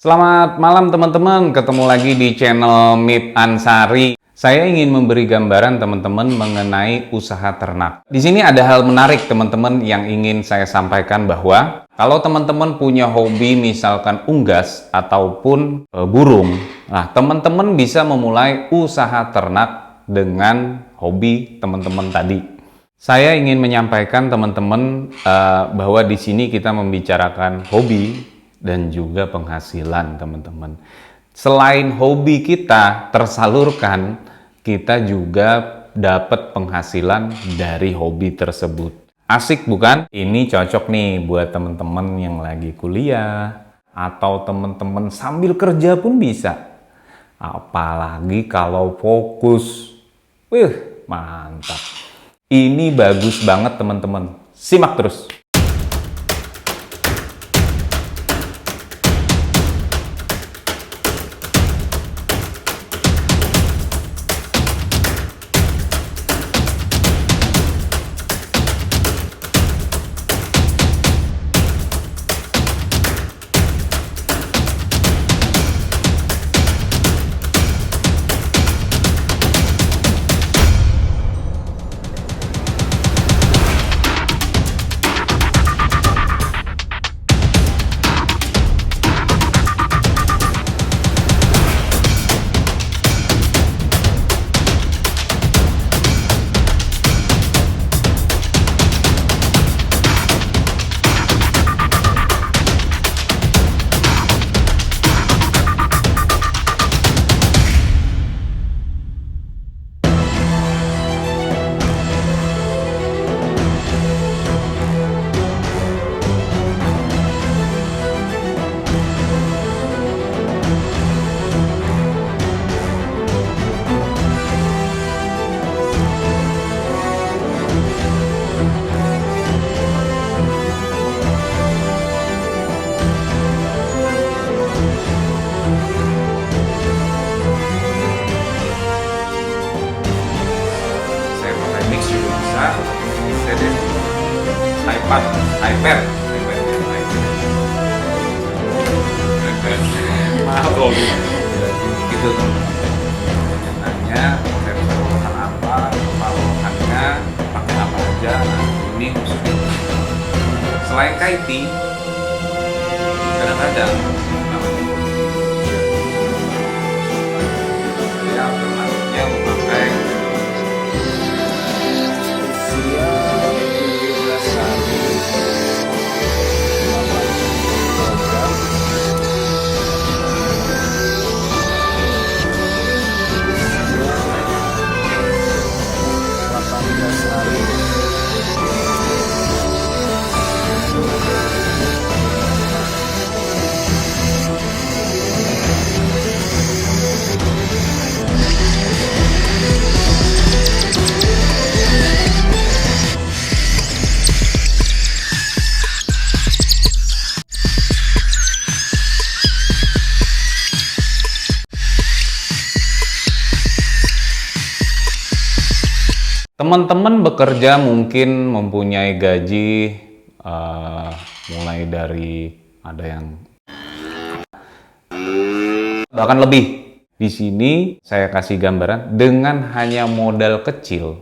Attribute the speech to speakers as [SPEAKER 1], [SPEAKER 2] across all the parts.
[SPEAKER 1] Selamat malam teman-teman, ketemu lagi di channel Mip Ansari. Saya ingin memberi gambaran teman-teman mengenai usaha ternak. Di sini ada hal menarik teman-teman yang ingin saya sampaikan bahwa kalau teman-teman punya hobi misalkan unggas ataupun burung, nah teman-teman bisa memulai usaha ternak dengan hobi teman-teman tadi. Saya ingin menyampaikan teman-teman bahwa di sini kita membicarakan hobi dan juga penghasilan teman-teman. Selain hobi kita tersalurkan, kita juga dapat penghasilan dari hobi tersebut. Asik bukan? Ini cocok nih buat teman-teman yang lagi kuliah atau teman-teman sambil kerja pun bisa. Apalagi kalau fokus. Mantap. Ini bagus banget teman-teman. Simak terus. iPad. Maaf loh gitu nanya perusahaan apa, perusahaannya pakai apa aja. Nah, ini khususnya selain kiting, kadang-kadang saya termasuknya memakai teman-teman bekerja mungkin mempunyai gaji mulai dari ada yang bahkan lebih. Di sini saya kasih gambaran dengan hanya modal kecil,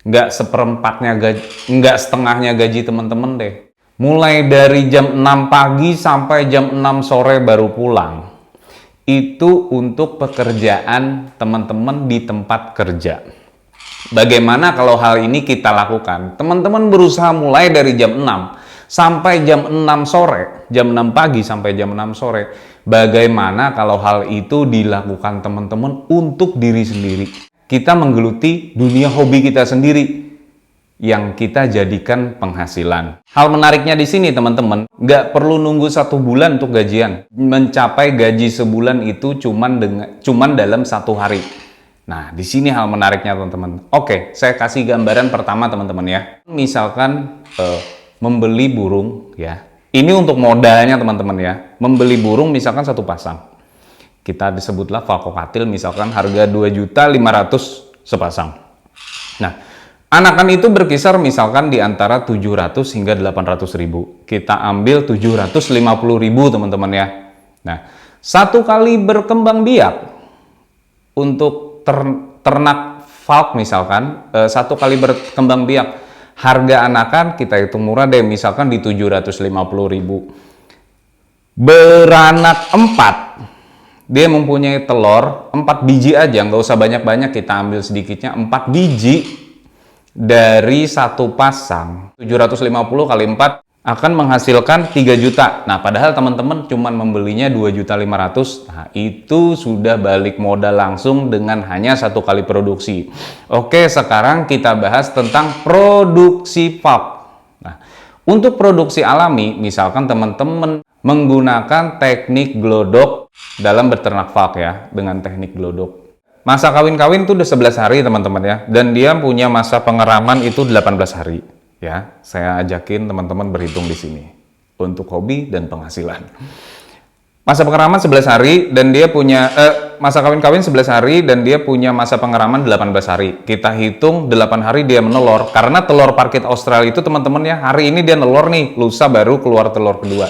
[SPEAKER 1] nggak seperempatnya gaji, nggak setengahnya gaji teman-teman deh. Mulai dari jam 6 pagi sampai jam 6 sore baru pulang. Itu untuk pekerjaan teman-teman di tempat kerja. Bagaimana kalau hal ini kita lakukan? Teman-teman berusaha mulai dari jam 6 sampai jam 6 sore, jam 6 pagi sampai jam 6 sore. Bagaimana kalau hal itu dilakukan teman-teman untuk diri sendiri? Kita menggeluti dunia hobi kita sendiri yang kita jadikan penghasilan. Hal menariknya di sini teman-teman, nggak perlu nunggu 1 bulan untuk gajian. Mencapai gaji sebulan itu cuman dalam 1 hari. Nah, di sini hal menariknya teman-teman. Oke, saya kasih gambaran pertama teman-teman ya. Misalkan membeli burung ya. Ini untuk modalnya teman-teman ya. Membeli burung misalkan 1 pasang. Kita disebutlah falcokatil misalkan harga 2.500.000 sepasang. Nah, anakan itu berkisar misalkan di antara 700 hingga 800.000. Kita ambil 750.000 teman-teman ya. Nah, satu kali berkembang biak untuk ternak Valk misalkan, satu kali berkembang biak, harga anakan kita hitung murah deh, misalkan di 750.000. Beranak 4, dia mempunyai telur 4 biji aja, nggak usah banyak-banyak, kita ambil sedikitnya, 4 biji dari satu pasang. 750 kali 4 akan menghasilkan 3 juta. Nah, padahal teman-teman cuman membelinya 2.500.000. Nah, itu sudah balik modal langsung dengan hanya satu kali produksi. Oke, sekarang kita bahas tentang produksi Valk. Nah, untuk produksi alami, misalkan teman-teman menggunakan teknik glodok dalam beternak Valk ya, dengan teknik glodok. Masa kawin-kawin itu udah 11 hari teman-teman ya, dan dia punya masa pengeraman itu 18 hari. Ya, saya ajakin teman-teman berhitung di sini untuk hobi dan penghasilan. Masa pengeraman 11 hari dan dia punya masa kawin-kawin 11 hari dan dia punya masa pengeraman 18 hari. Kita hitung 8 hari dia menelur, karena telur parkit Australia itu teman-teman ya, hari ini dia nelor nih, lusa baru keluar telur kedua.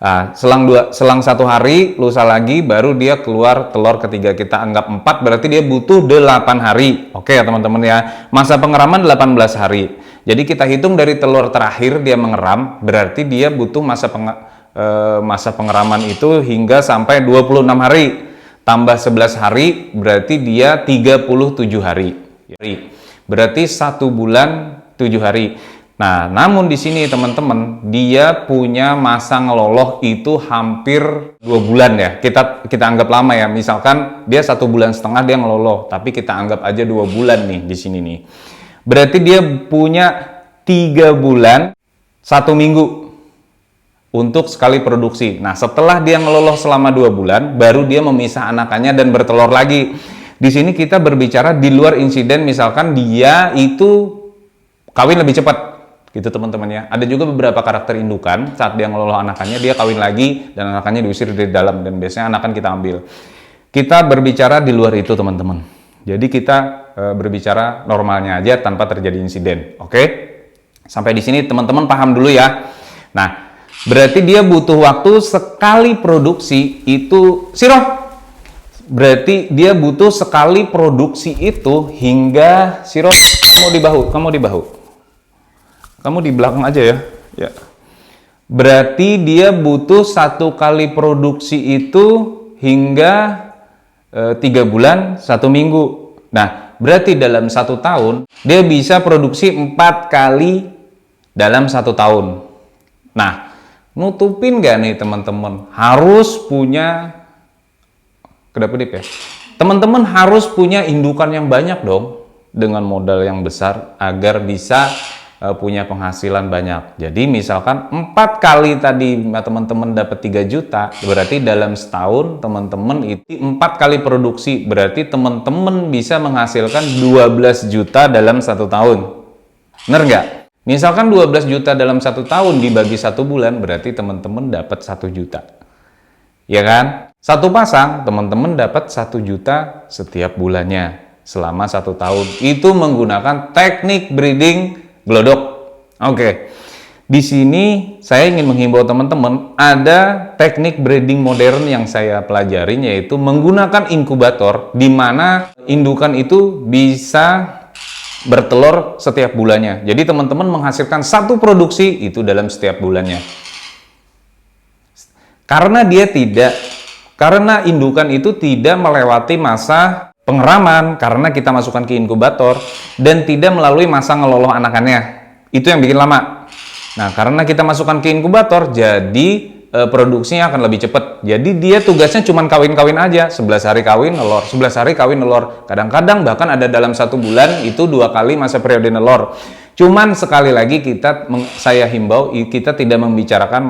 [SPEAKER 1] Nah, selang 1 hari, lusa lagi baru dia keluar telur ketiga. Kita anggap 4, berarti dia butuh 8 hari. Oke ya teman-teman ya. Masa pengeraman 18 hari. Jadi kita hitung dari telur terakhir dia mengeram, berarti dia butuh masa pengeraman itu hingga sampai 26 hari. Tambah 11 hari, berarti dia 37 hari. Berarti 1 bulan 7 hari. Nah, namun di sini teman-teman, dia punya masa ngeloloh itu hampir 2 bulan ya. Kita anggap lama ya. Misalkan dia 1,5 bulan dia ngeloloh, tapi kita anggap aja 2 bulan nih di sini nih. Berarti dia punya 3 bulan 1 minggu untuk sekali produksi. Nah, setelah dia ngeloloh selama 2 bulan, baru dia memisah anakannya dan bertelur lagi. Di sini kita berbicara di luar insiden, misalkan dia itu kawin lebih cepat. Gitu teman-teman ya. Ada juga beberapa karakter indukan, saat dia ngeloloh anakannya, dia kawin lagi dan anakannya diusir dari dalam, dan biasanya anakan kita ambil. Kita berbicara di luar itu teman-teman. Jadi kita berbicara normalnya aja tanpa terjadi insiden. Oke? Sampai di sini teman-teman paham dulu ya. Nah, berarti dia butuh waktu sekali produksi itu, Siroh, berarti dia butuh sekali produksi itu hingga, Siroh, kamu di belakang aja ya. Ya. Berarti dia butuh 1 kali produksi itu hingga 3 bulan 1 minggu. Nah, berarti dalam 1 tahun dia bisa produksi 4 kali dalam 1 tahun. Nah, nutupin gak nih teman-teman? Harus punya kedap-kedip ya. Teman-teman harus punya indukan yang banyak dong, dengan modal yang besar agar bisa punya penghasilan banyak. Jadi misalkan 4 kali tadi teman-teman dapat 3 juta, berarti dalam setahun teman-teman itu 4 kali produksi, berarti teman-teman bisa menghasilkan 12 juta dalam 1 tahun. Bener nggak? Misalkan 12 juta dalam 1 tahun dibagi 1 bulan, berarti teman-teman dapat 1 juta. Ya kan? 1 pasang teman-teman dapat 1 juta setiap bulannya selama 1 tahun. Itu menggunakan teknik breeding glodok. Oke. Di sini saya ingin menghimbau teman-teman, ada teknik breeding modern yang saya pelajarin, yaitu menggunakan inkubator, di mana indukan itu bisa bertelur setiap bulannya. Jadi teman-teman menghasilkan 1 produksi itu dalam setiap bulannya. Karena indukan itu tidak melewati masa pengeraman, karena kita masukkan ke inkubator, dan tidak melalui masa ngeloloh anakannya. Itu yang bikin lama. Nah, karena kita masukkan ke inkubator, jadi produksinya akan lebih cepat. Jadi dia tugasnya cuma kawin-kawin aja, 11 hari kawin nelor, 11 hari kawin nelor. Kadang-kadang bahkan ada dalam 1 bulan itu 2 kali masa periode nelor. Cuman sekali lagi saya himbau, kita tidak membicarakan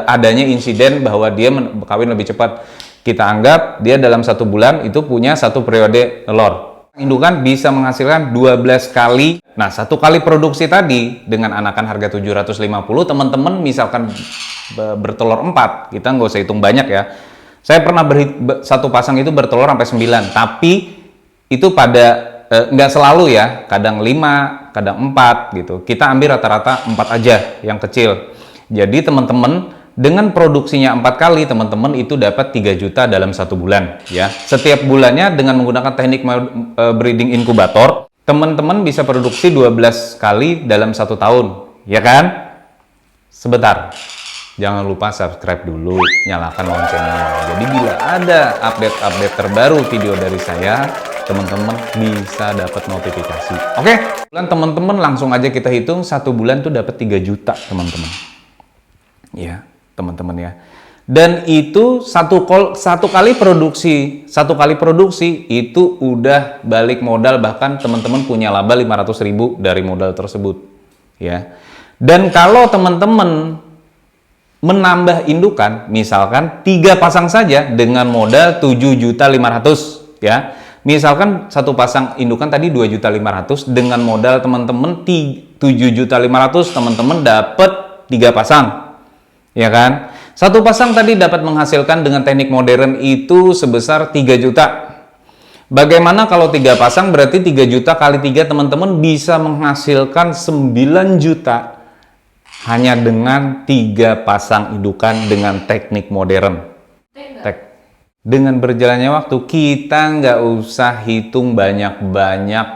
[SPEAKER 1] adanya insiden bahwa dia kawin lebih cepat. Kita anggap dia dalam 1 bulan itu punya 1 periode nelor. Indukan bisa menghasilkan 12 kali. Nah, 1 kali produksi tadi dengan anakan harga 750, teman-teman misalkan bertelur 4, kita nggak usah hitung banyak ya. Saya pernah 1 pasang itu bertelur sampai 9, tapi itu pada nggak selalu ya, kadang 5, kadang 4 gitu. Kita ambil rata-rata 4 aja yang kecil. Jadi teman-teman Dengan produksinya 4 kali, teman-teman itu dapat 3 juta dalam 1 bulan. Ya, setiap bulannya dengan menggunakan teknik breeding inkubator, teman-teman bisa produksi 12 kali dalam 1 tahun. Ya kan? Sebentar. Jangan lupa subscribe dulu, nyalakan loncengnya. Jadi bila ada update-update terbaru video dari saya, teman-teman bisa dapat notifikasi. Oke? Teman-teman langsung aja kita hitung 1 bulan tuh dapat 3 juta, teman-teman. Ya, teman-teman ya. Dan itu satu kali produksi itu udah balik modal, bahkan teman-teman punya laba 500.000 dari modal tersebut. Ya. Dan kalau teman-teman menambah indukan, misalkan 3 pasang saja dengan modal 7.500.000 ya. Misalkan 1 pasang indukan tadi 2.500.000 dengan modal teman-teman 7.500.000, teman-teman dapat 3 pasang. Ya kan? 1 pasang tadi dapat menghasilkan dengan teknik modern itu sebesar 3 juta. Bagaimana kalau 3 pasang, berarti 3 juta kali 3, teman-teman bisa menghasilkan 9 juta hanya dengan 3 pasang indukan dengan teknik modern. Dengan berjalannya waktu, kita nggak usah hitung banyak-banyak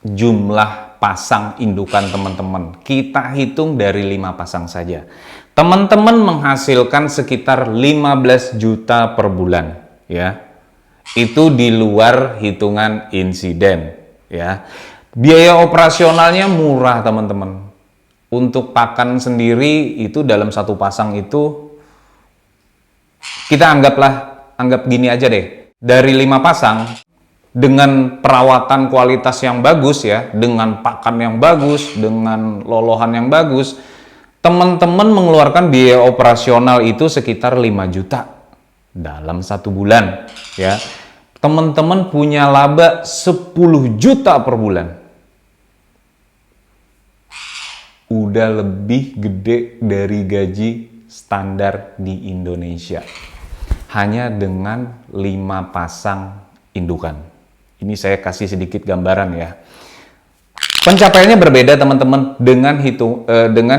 [SPEAKER 1] jumlah pasang indukan teman-teman. Kita hitung dari 5 pasang saja. Teman-teman menghasilkan sekitar 15 juta per bulan. Ya, itu di luar hitungan insiden. Ya, biaya operasionalnya murah teman-teman. Untuk pakan sendiri itu dalam 1 pasang itu kita anggap gini aja deh. Dari 5 pasang dengan perawatan kualitas yang bagus ya, dengan pakan yang bagus, dengan lolohan yang bagus, teman-teman mengeluarkan biaya operasional itu sekitar 5 juta dalam 1 bulan ya. Teman-teman punya laba 10 juta per bulan. Udah lebih gede dari gaji standar di Indonesia. Hanya dengan 5 pasang indukan. Ini saya kasih sedikit gambaran ya. Pencapaiannya berbeda teman-teman dengan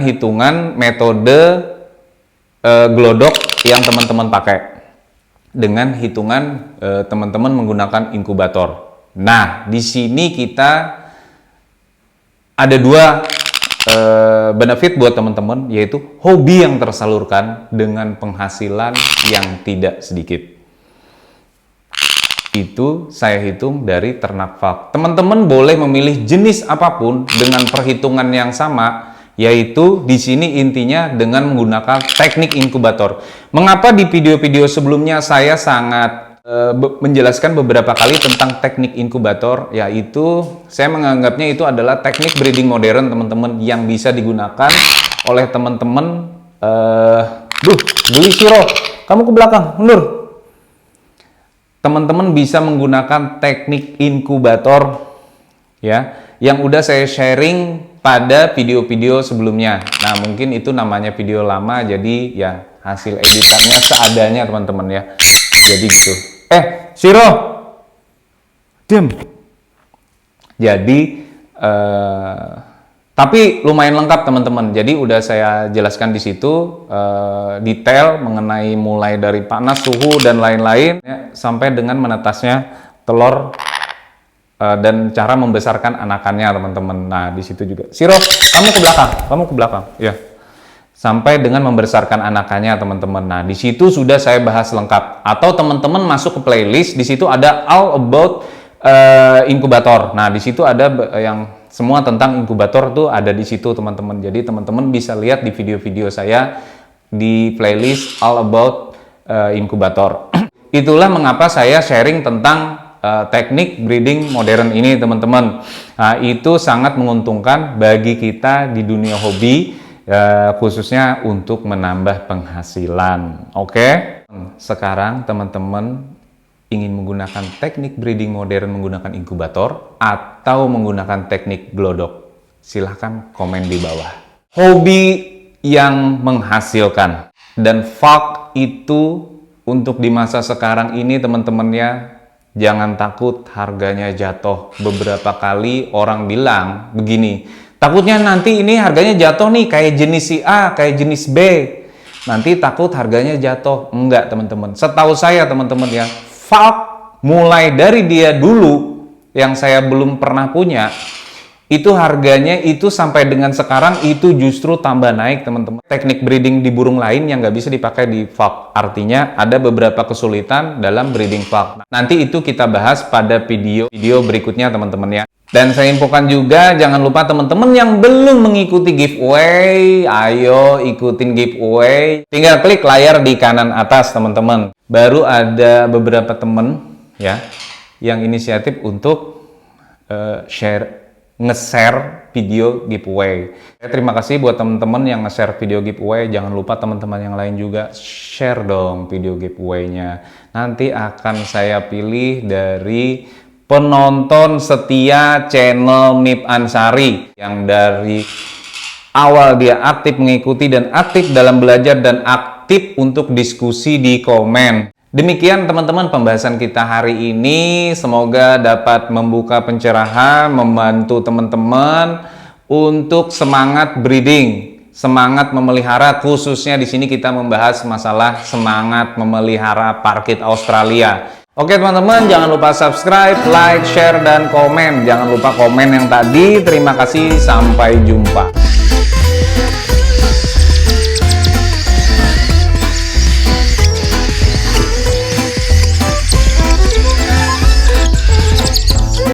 [SPEAKER 1] hitungan metode glodok yang teman-teman pakai. Dengan hitungan teman-teman menggunakan inkubator. Nah, di sini kita ada 2 benefit buat teman-teman, yaitu hobi yang tersalurkan dengan penghasilan yang tidak sedikit. Itu saya hitung dari ternak valk. Teman-teman boleh memilih jenis apapun dengan perhitungan yang sama, yaitu di sini intinya dengan menggunakan teknik inkubator. Mengapa di video-video sebelumnya saya sangat menjelaskan beberapa kali tentang teknik inkubator, yaitu saya menganggapnya itu adalah teknik breeding modern teman-teman yang bisa digunakan oleh teman-teman. Geli Siro, kamu ke belakang, mundur. Teman-teman bisa menggunakan teknik inkubator ya, yang udah saya sharing pada video-video sebelumnya. Nah, mungkin itu namanya video lama, jadi ya hasil editannya seadanya teman-teman ya. Jadi gitu. Siro, diam. Jadi, tapi lumayan lengkap teman-teman. Jadi udah saya jelaskan di situ detail mengenai mulai dari panas, suhu dan lain-lain ya, sampai dengan menetasnya telur dan cara membesarkan anakannya teman-teman. Nah di situ juga. Siro, kamu ke belakang, ya. Sampai dengan membesarkan anakannya teman-teman. Nah di situ sudah saya bahas lengkap. Atau teman-teman masuk ke playlist, di situ ada all about inkubator. Nah di situ ada yang semua tentang inkubator tuh ada di situ teman-teman. Jadi teman-teman bisa lihat di video-video saya di playlist all about inkubator. Itulah mengapa saya sharing tentang teknik breeding modern ini teman-teman. Nah itu sangat menguntungkan bagi kita di dunia hobi. Khususnya untuk menambah penghasilan. Oke? Sekarang teman-teman ingin menggunakan teknik breeding modern menggunakan inkubator atau menggunakan teknik glodok, silahkan komen di bawah. Hobi yang menghasilkan dan valk itu untuk di masa sekarang ini teman-temannya, jangan takut harganya jatuh. Beberapa kali orang bilang begini, takutnya nanti ini harganya jatuh nih kayak jenis si A, kayak jenis B. nanti takut harganya jatuh. Enggak, teman-teman. Setahu saya, teman-teman ya, valve mulai dari dia dulu yang saya belum pernah punya, itu harganya itu sampai dengan sekarang itu justru tambah naik, teman-teman. Teknik breeding di burung lain yang nggak bisa dipakai di valve. Artinya ada beberapa kesulitan dalam breeding valve. Nanti itu kita bahas pada video berikutnya, teman-teman ya. Dan saya infokan juga, jangan lupa teman-teman yang belum mengikuti giveaway, ayo ikutin giveaway. Tinggal klik layar di kanan atas, teman-teman. Baru ada beberapa teman ya yang inisiatif untuk nge-share video giveaway. Terima kasih buat teman-teman yang nge-share video giveaway. Jangan lupa teman-teman yang lain juga share dong video giveaway-nya. Nanti akan saya pilih dari penonton setia channel Mip Ansari yang dari awal dia aktif mengikuti dan aktif dalam belajar dan aktif untuk diskusi di komen. Demikian teman-teman pembahasan kita hari ini, semoga dapat membuka pencerahan, membantu teman-teman untuk semangat breeding, semangat memelihara, khususnya di sini kita membahas masalah semangat memelihara parkit Australia. Oke teman-teman, jangan lupa subscribe, like, share, dan komen. Jangan lupa komen yang tadi. Terima kasih, sampai jumpa.